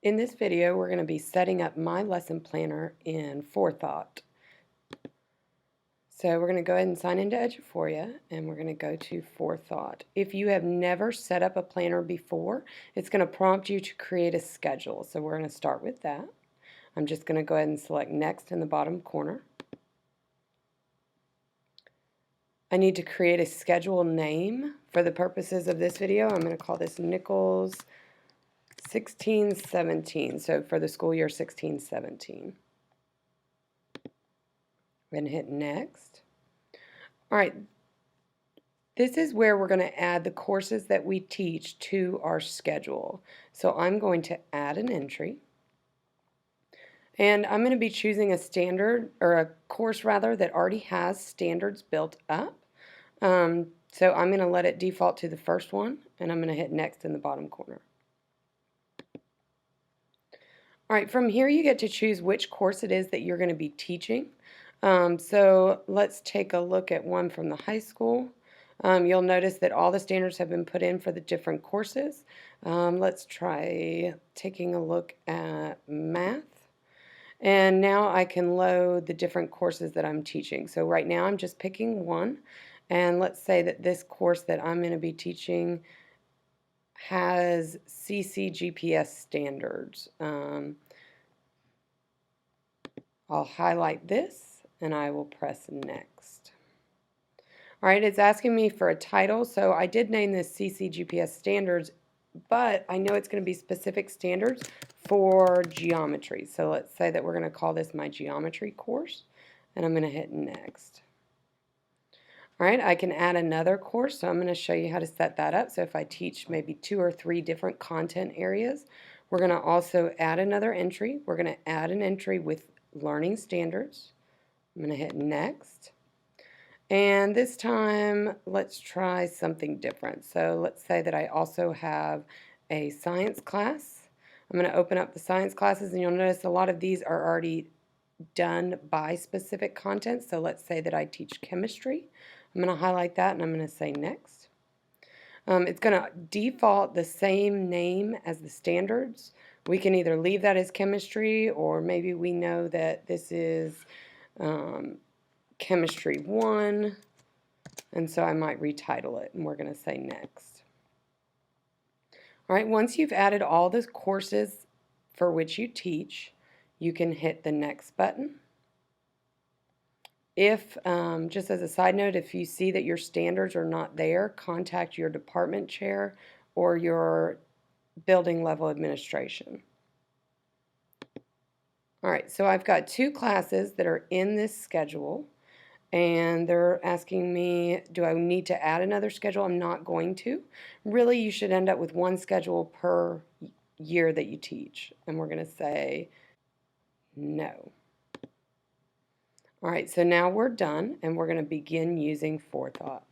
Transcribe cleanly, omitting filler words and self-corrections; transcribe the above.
In this video, we're going to be setting up my lesson planner in Forethought. So we're going to go ahead and sign into Eduphoria, and we're going to go to Forethought. If you have never set up a planner before, it's going to prompt you to create a schedule. So we're going to start with that. I'm just going to go ahead and select Next in the bottom corner. I need to create a schedule name for the purposes of this video. I'm going to call this Nichols 16-17, so for the school year 16-17. Then hit next. All right, this is where we're going to add the courses that we teach to our schedule. So I'm going to add an entry, and I'm going to be choosing a standard, or a course rather, that already has standards built up. So I'm going to let it default to the first one, and I'm going to hit next in the bottom corner. All right, from here you get to choose which course it is that you're going to be teaching. So let's take a look at one from the high school. You'll notice that all the standards have been put in for the different courses. Let's try taking a look at math. And now I can load the different courses that I'm teaching. So right now I'm just picking one. And let's say that this course that I'm going to be teaching has CCGPS standards. I'll highlight this and I will press next. All right, it's asking me for a title, so I did name this CCGPS standards, but I know it's going to be specific standards for geometry. So let's say that we're going to call this my geometry course, and I'm going to hit next. All right, I can add another course, so I'm going to show you how to set that up. So if I teach maybe 2 or 3 different content areas, we're going to also add another entry. We're going to add an entry with learning standards. I'm going to hit next. And this time, let's try something different. So let's say that I also have a science class. I'm going to open up the science classes, and you'll notice a lot of these are already done by specific content. So let's say that I teach chemistry. I'm going to highlight that and I'm going to say next. It's going to default the same name as the standards. We can either leave that as chemistry, or maybe we know that this is chemistry 1, and so I might retitle it, and we're going to say next. All right, once you've added all the courses for which you teach, you can hit the next button. If, just as a side note, if you see that your standards are not there, contact your department chair or your building level administration. All right, so I've got 2 classes that are in this schedule, and they're asking me, do I need to add another schedule? I'm not going to. Really, you should end up with 1 schedule per year that you teach, and we're going to say no. All right, so now we're done, and we're going to begin using Forethought.